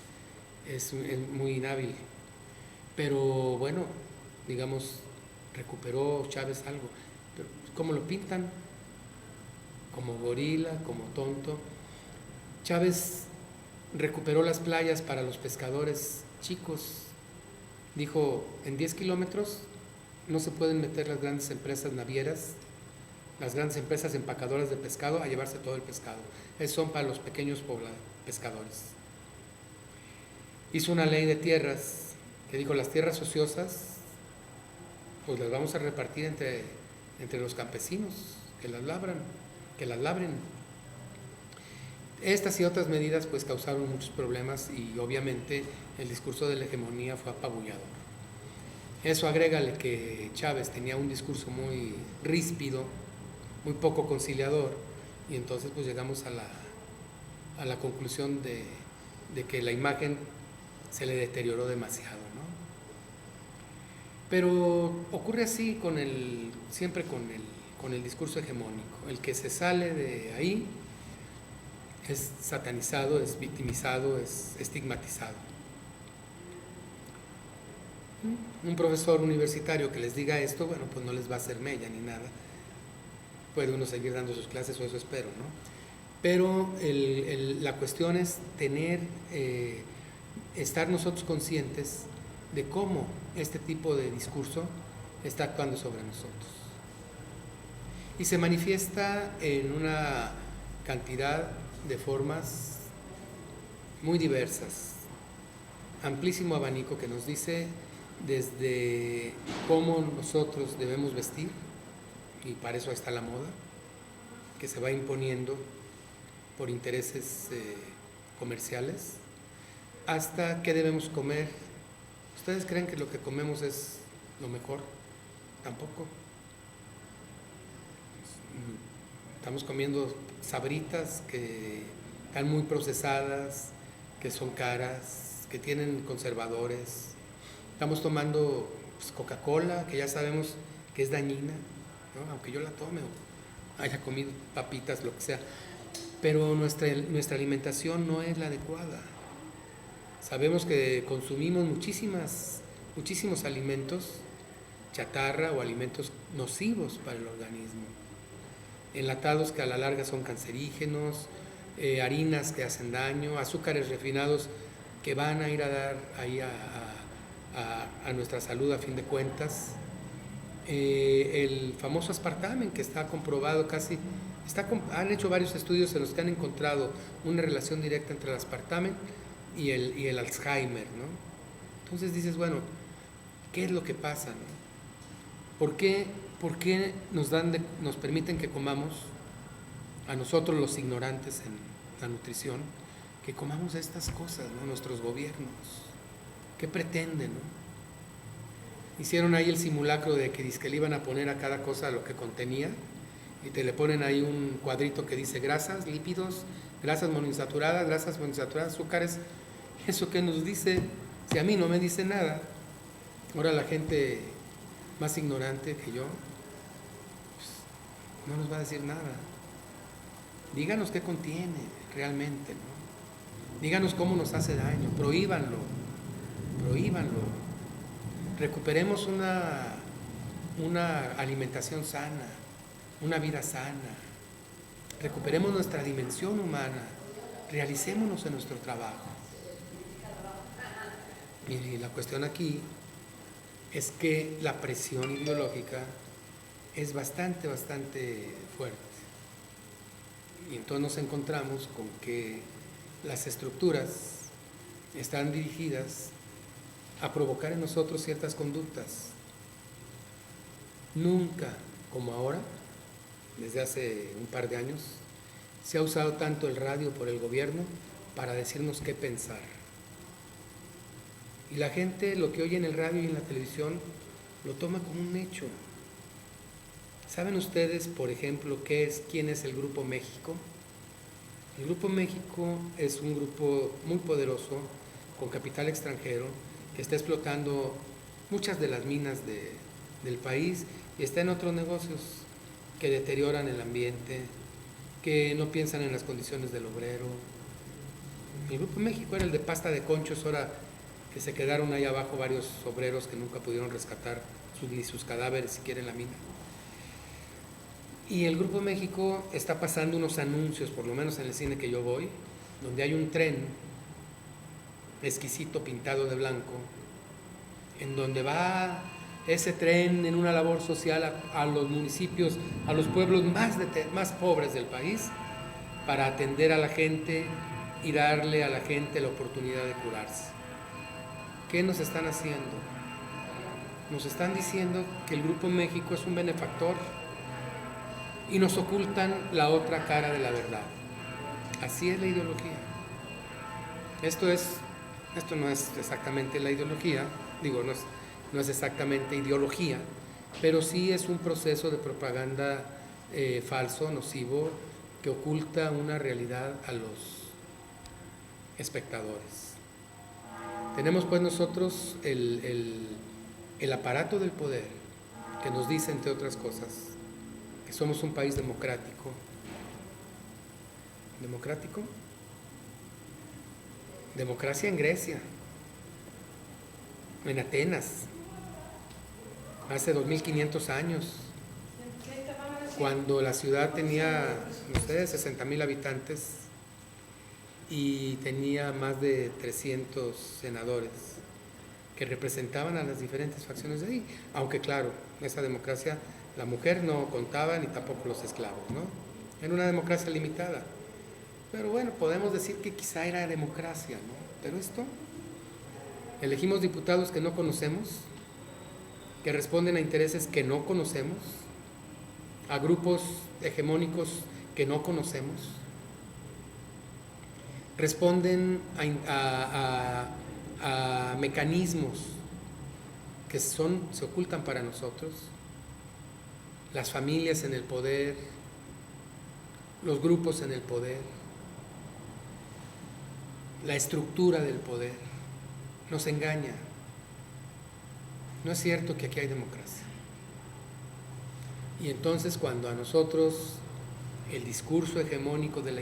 es muy inhábil. Pero bueno, digamos, recuperó Chávez algo. Pero ¿cómo lo pintan? Como gorila, como tonto. Chávez recuperó las playas para los pescadores chicos. Dijo, en 10 kilómetros no se pueden meter las grandes empresas navieras, las grandes empresas empacadoras de pescado a llevarse todo el pescado. Esos son para los pequeños pescadores. Hizo una ley de tierras que dijo, las tierras ociosas pues las vamos a repartir entre los campesinos que las labren. Estas y otras medidas pues causaron muchos problemas y obviamente el discurso de la hegemonía fue apabullador. Eso agrégale que Chávez tenía un discurso muy ríspido, muy poco conciliador, y entonces pues llegamos a la conclusión de que la imagen se le deterioró demasiado, ¿no? Pero ocurre así siempre con el discurso hegemónico. El que se sale de ahí es satanizado, es victimizado, es estigmatizado. Un profesor universitario que les diga esto, bueno, pues no les va a hacer mella ni nada. Puede uno seguir dando sus clases, o eso espero, ¿no? Pero la cuestión es estar nosotros conscientes de cómo este tipo de discurso está actuando sobre nosotros. Y se manifiesta en una cantidad de formas muy diversas, amplísimo abanico que nos dice desde cómo nosotros debemos vestir, y para eso está la moda, que se va imponiendo por intereses comerciales, hasta qué debemos comer. ¿Ustedes creen que lo que comemos es lo mejor? Tampoco. Estamos comiendo sabritas que están muy procesadas, que son caras, que tienen conservadores. Estamos tomando pues, Coca-Cola, que ya sabemos que es dañina, ¿no? Aunque yo la tome o haya comido papitas, lo que sea. Pero nuestra alimentación no es la adecuada. Sabemos que consumimos muchísimos alimentos chatarra o alimentos nocivos para el organismo. Enlatados que a la larga son cancerígenos, harinas que hacen daño, azúcares refinados que van a ir a dar ahí a nuestra salud a fin de cuentas. El famoso aspartame, que está comprobado han hecho varios estudios en los que han encontrado una relación directa entre el aspartame y el Alzheimer, ¿no? Entonces dices, bueno, ¿qué es lo que pasa, no? ¿Por qué nos permiten que comamos, a nosotros los ignorantes en la nutrición, que comamos estas cosas, ¿no? Nuestros gobiernos, ¿qué pretenden, no? Hicieron ahí el simulacro de que le iban a poner a cada cosa lo que contenía, y te le ponen ahí un cuadrito que dice grasas, lípidos, grasas monoinsaturadas, azúcares. ¿Eso qué nos dice? Si a mí no me dice nada. Ahora la gente más ignorante que yo pues, no nos va a decir nada. Díganos qué contiene realmente, ¿no? Díganos cómo nos hace daño, prohíbanlo. Recuperemos una alimentación sana, una vida sana. Recuperemos nuestra dimensión humana, realicémonos en nuestro trabajo. Y la cuestión aquí es que la presión ideológica es bastante fuerte. Y entonces nos encontramos con que las estructuras están dirigidas a provocar en nosotros ciertas conductas. Nunca, como ahora, desde hace un par de años, se ha usado tanto el radio por el gobierno para decirnos qué pensar. Y la gente lo que oye en el radio y en la televisión lo toma como un hecho. ¿Saben ustedes, por ejemplo, quién es el Grupo México? El Grupo México es un grupo muy poderoso, con capital extranjero, que está explotando muchas de las minas del país y está en otros negocios que deterioran el ambiente, que no piensan en las condiciones del obrero, El Grupo México era el de pasta de conchos, ahora que se quedaron ahí abajo varios obreros que nunca pudieron rescatar ni sus cadáveres siquiera en la mina. Y el Grupo México está pasando unos anuncios, por lo menos en el cine que yo voy, donde hay un tren exquisito pintado de blanco, en donde va ese tren en una labor social a los municipios, a los pueblos más pobres del país, para atender a la gente y darle a la gente la oportunidad de curarse. ¿Qué nos están haciendo? Nos están diciendo que el Grupo México es un benefactor y nos ocultan la otra cara de la verdad. Así es la ideología. Esto no es exactamente la ideología, digo, no es exactamente ideología, pero sí es un proceso de propaganda falso, nocivo, que oculta una realidad a los espectadores. Tenemos pues nosotros el aparato del poder que nos dice, entre otras cosas, que somos un país democrático. ¿Democrático? Democracia en Grecia, en Atenas, hace 2500 años, cuando la ciudad tenía, no sé, 60,000 habitantes y tenía más de 300 senadores que representaban a las diferentes facciones de ahí, aunque claro, esa democracia, la mujer no contaba ni tampoco los esclavos, ¿no? Era una democracia limitada, pero bueno, podemos decir que quizá era democracia, ¿no? Pero esto, elegimos diputados que no conocemos, que responden a intereses que no conocemos, a grupos hegemónicos que no conocemos, responden a mecanismos que se ocultan para nosotros, las familias en el poder, los grupos en el poder, la estructura del poder, nos engaña. No es cierto que aquí hay democracia. Y entonces cuando a nosotros el discurso hegemónico de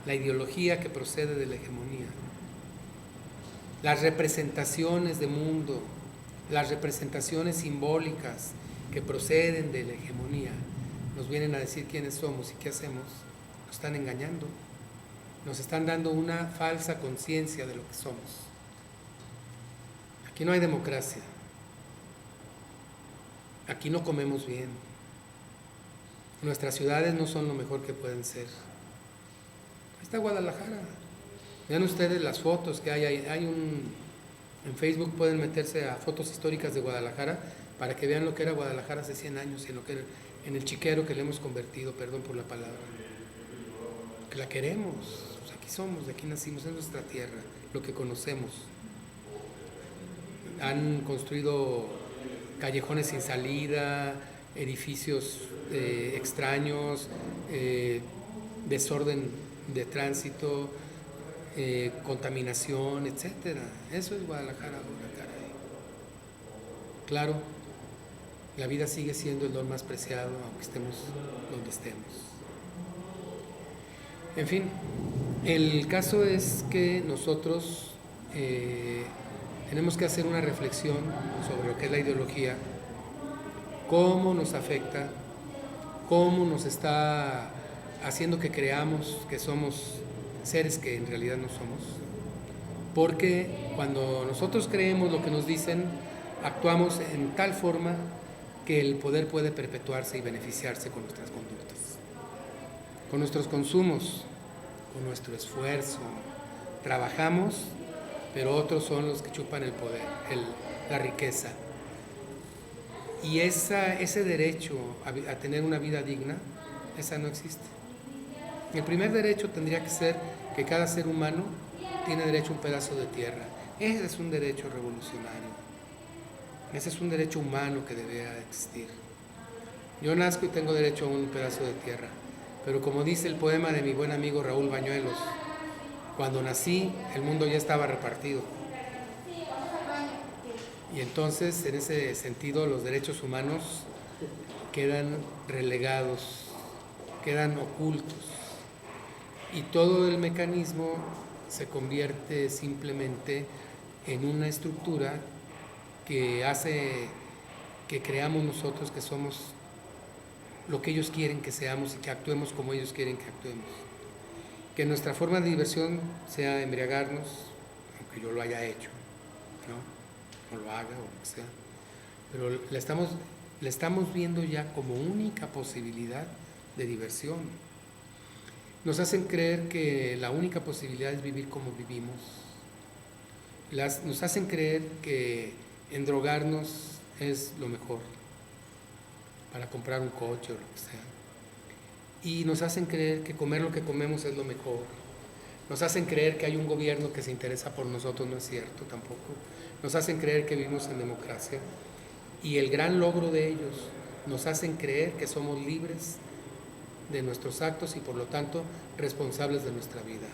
la ideología que procede de la hegemonía, las representaciones de mundo, las representaciones simbólicas que proceden de la hegemonía, nos vienen a decir quiénes somos y qué hacemos, nos están engañando, nos están dando una falsa conciencia de lo que somos. Aquí no hay democracia, aquí no comemos bien, nuestras ciudades no son lo mejor que pueden ser. Ahí está Guadalajara. Vean ustedes las fotos que hay. En Facebook pueden meterse a fotos históricas de Guadalajara para que vean lo que era Guadalajara hace 100 años y en el chiquero que le hemos convertido, perdón por la palabra. Que la queremos. Pues aquí somos, de aquí nacimos, es nuestra tierra, lo que conocemos. Han construido callejones sin salida, edificios extraños, desorden de tránsito, contaminación, etcétera. Eso es Guadalajara ahora, caray. Claro, la vida sigue siendo el don más preciado, aunque estemos donde estemos. En fin, el caso es que nosotros tenemos que hacer una reflexión sobre lo que es la ideología, cómo nos afecta, cómo nos está haciendo que creamos que somos seres que en realidad no somos. Porque cuando nosotros creemos lo que nos dicen, actuamos en tal forma que el poder puede perpetuarse y beneficiarse con nuestras conductas, con nuestros consumos, con nuestro esfuerzo. Trabajamos, pero otros son los que chupan el poder, la riqueza. Y ese derecho a tener una vida digna, esa no existe. El primer derecho tendría que ser que cada ser humano tiene derecho a un pedazo de tierra. Ese es un derecho revolucionario. Ese es un derecho humano que debería existir. Yo nazco y tengo derecho a un pedazo de tierra. Pero como dice el poema de mi buen amigo Raúl Bañuelos, cuando nací el mundo ya estaba repartido. Y entonces, en ese sentido, los derechos humanos quedan relegados, quedan ocultos. Y todo el mecanismo se convierte simplemente en una estructura que hace que creamos nosotros que somos lo que ellos quieren que seamos y que actuemos como ellos quieren que actuemos. Que nuestra forma de diversión sea embriagarnos, aunque yo lo haya hecho, ¿no? O lo haga, o lo que sea. Pero la estamos viendo ya como única posibilidad de diversión. Nos hacen creer que la única posibilidad es vivir como vivimos. Nos hacen creer que endrogarnos es lo mejor para comprar un coche o lo que sea. Y nos hacen creer que comer lo que comemos es lo mejor. Nos hacen creer que hay un gobierno que se interesa por nosotros, no es cierto tampoco. Nos hacen creer que vivimos en democracia. Y el gran logro de ellos, nos hacen creer que somos libres de nuestros actos y por lo tanto responsables de nuestra vida.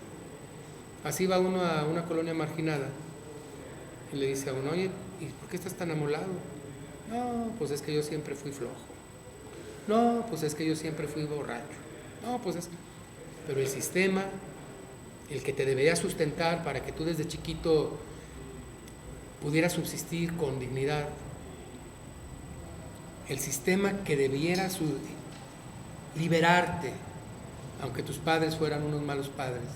Así va uno a una colonia marginada y le dice a uno, oye, ¿y por qué estás tan amolado? No, pues es que yo siempre fui flojo. No, pues es que yo siempre fui borracho. No, pues es... Pero el sistema, el que te debería sustentar para que tú desde chiquito pudieras subsistir con dignidad, el sistema que debiera liberarte, aunque tus padres fueran unos malos padres,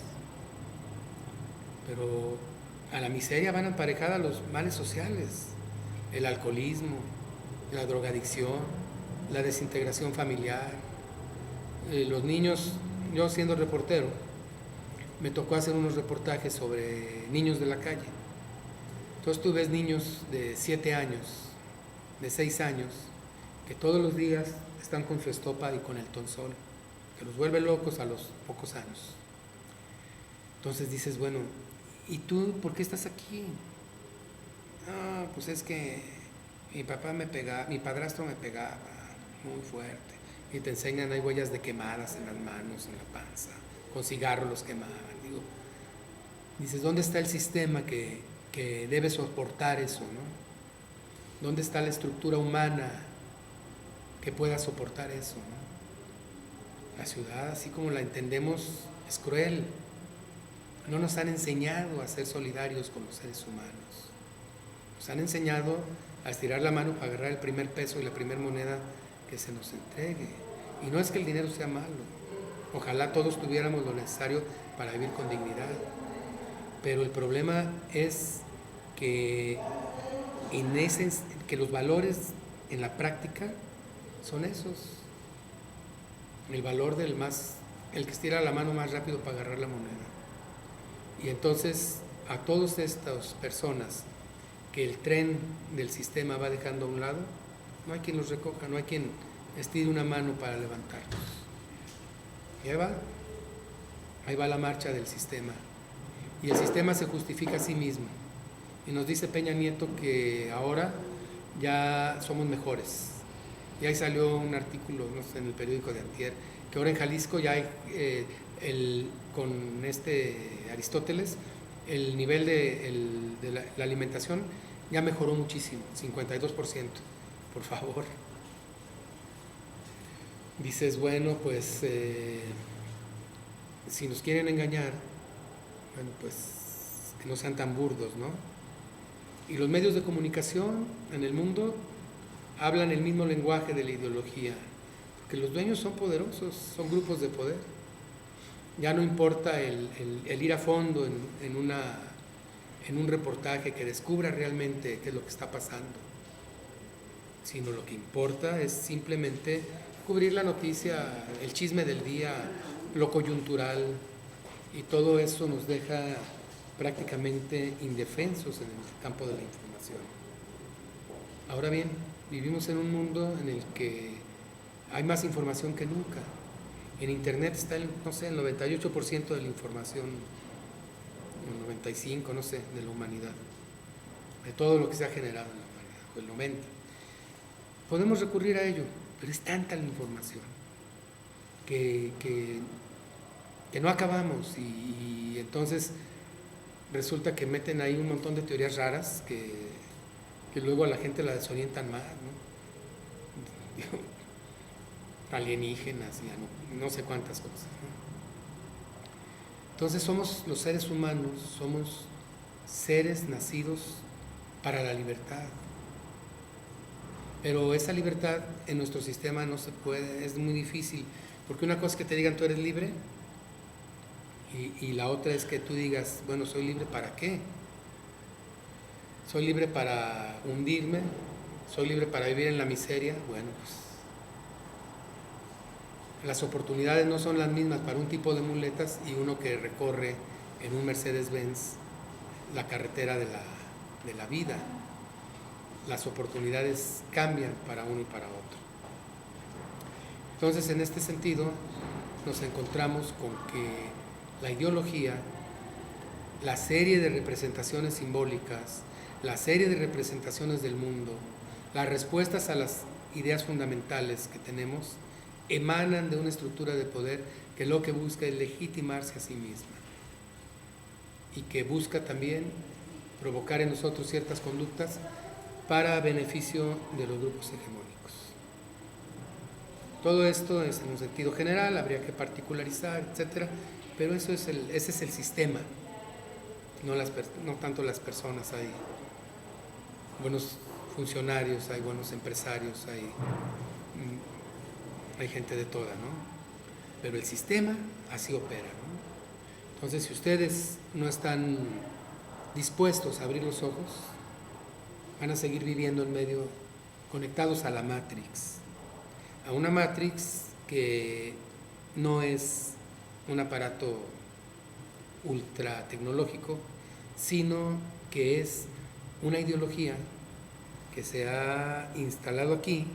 pero a la miseria van aparejadas los males sociales, el alcoholismo, la drogadicción, la desintegración familiar. Los niños, yo siendo reportero, me tocó hacer unos reportajes sobre niños de la calle. Entonces tú ves niños de 7 años, de 6 años, que todos los días están con su estopa y con el tonsol, que los vuelve locos a los pocos años. Entonces dices, bueno, ¿y tú por qué estás aquí? Ah, pues es que mi papá me pegaba, mi padrastro me pegaba muy fuerte. Y te enseñan, hay huellas de quemadas en las manos, en la panza, con cigarros los quemaban. Dices, ¿dónde está el sistema que debe soportar eso, no? ¿Dónde está la estructura humana que pueda soportar eso, no? La ciudad, así como la entendemos, es cruel. No nos han enseñado a ser solidarios con los seres humanos. Nos han enseñado a estirar la mano para agarrar el primer peso y la primera moneda que se nos entregue. Y no es que el dinero sea malo. Ojalá todos tuviéramos lo necesario para vivir con dignidad. Pero el problema es que que los valores en la práctica son esos. El valor del el que estira la mano más rápido para agarrar la moneda. Y entonces a todas estas personas que el tren del sistema va dejando a un lado, no hay quien los recoja, no hay quien estire una mano para levantarlos. Y ahí va la marcha del sistema. Y el sistema se justifica a sí mismo. Y nos dice Peña Nieto que ahora ya somos mejores. Y ahí salió un artículo, no sé, en el periódico de antier, que ahora en Jalisco ya hay, con Aristóteles, el nivel de la alimentación ya mejoró muchísimo, 52%, por favor. Dices, bueno, pues si nos quieren engañar, bueno, pues que no sean tan burdos, ¿no? Y los medios de comunicación en el mundo hablan el mismo lenguaje de la ideología, porque los dueños son poderosos, son grupos de poder. Ya no importa el ir a fondo en un reportaje que descubra realmente qué es lo que está pasando, sino lo que importa es simplemente cubrir la noticia, el chisme del día, lo coyuntural, y todo eso nos deja prácticamente indefensos en el campo de la información. Ahora bien, vivimos en un mundo en el que hay más información que nunca. En Internet está el 98% de la información, el 95%, no sé, de la humanidad, de todo lo que se ha generado en la humanidad, o el 90%. Podemos recurrir a ello, pero es tanta la información que no acabamos, y entonces resulta que meten ahí un montón de teorías raras que luego a la gente la desorientan más, ¿no? Alienígenas y no sé cuántas cosas, ¿no? Entonces somos los seres humanos, somos seres nacidos para la libertad. Pero esa libertad en nuestro sistema no se puede, es muy difícil, porque una cosa es que te digan tú eres libre y la otra es que tú digas, bueno, ¿soy libre para qué? ¿Soy libre para hundirme? ¿Soy libre para vivir en la miseria? Bueno, pues las oportunidades no son las mismas para un tipo de muletas y uno que recorre en un Mercedes-Benz la carretera de la vida. Las oportunidades cambian para uno y para otro. Entonces, en este sentido, nos encontramos con que la ideología, la serie de representaciones simbólicas, la serie de representaciones del mundo, las respuestas a las ideas fundamentales que tenemos, emanan de una estructura de poder que lo que busca es legitimarse a sí misma y que busca también provocar en nosotros ciertas conductas para beneficio de los grupos hegemónicos. Todo esto es en un sentido general, habría que particularizar, etcétera, pero ese es el sistema, no tanto las personas. Hay buenos funcionarios, hay buenos empresarios, hay gente de toda, ¿no? Pero el sistema así opera, ¿no? Entonces, si ustedes no están dispuestos a abrir los ojos, van a seguir viviendo en medio, conectados a la Matrix, a una Matrix que no es un aparato ultra tecnológico, sino que es una ideología que se ha instalado aquí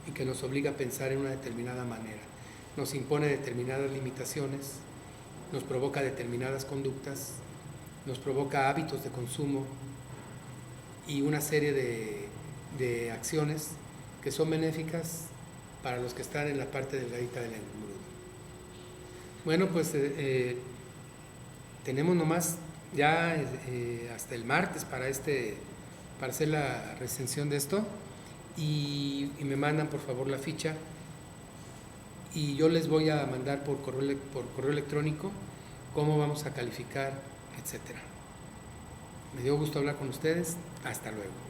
y que nos obliga a pensar en una determinada manera. Nos impone determinadas limitaciones, nos provoca determinadas conductas, nos provoca hábitos de consumo y una serie de acciones que son benéficas para los que están en la parte delgadita del engrudo. Bueno, pues tenemos nomás ya hasta el martes para hacer la recensión de esto y me mandan por favor la ficha y yo les voy a mandar por correo electrónico cómo vamos a calificar, etcétera. Me dio gusto hablar con ustedes. Hasta luego.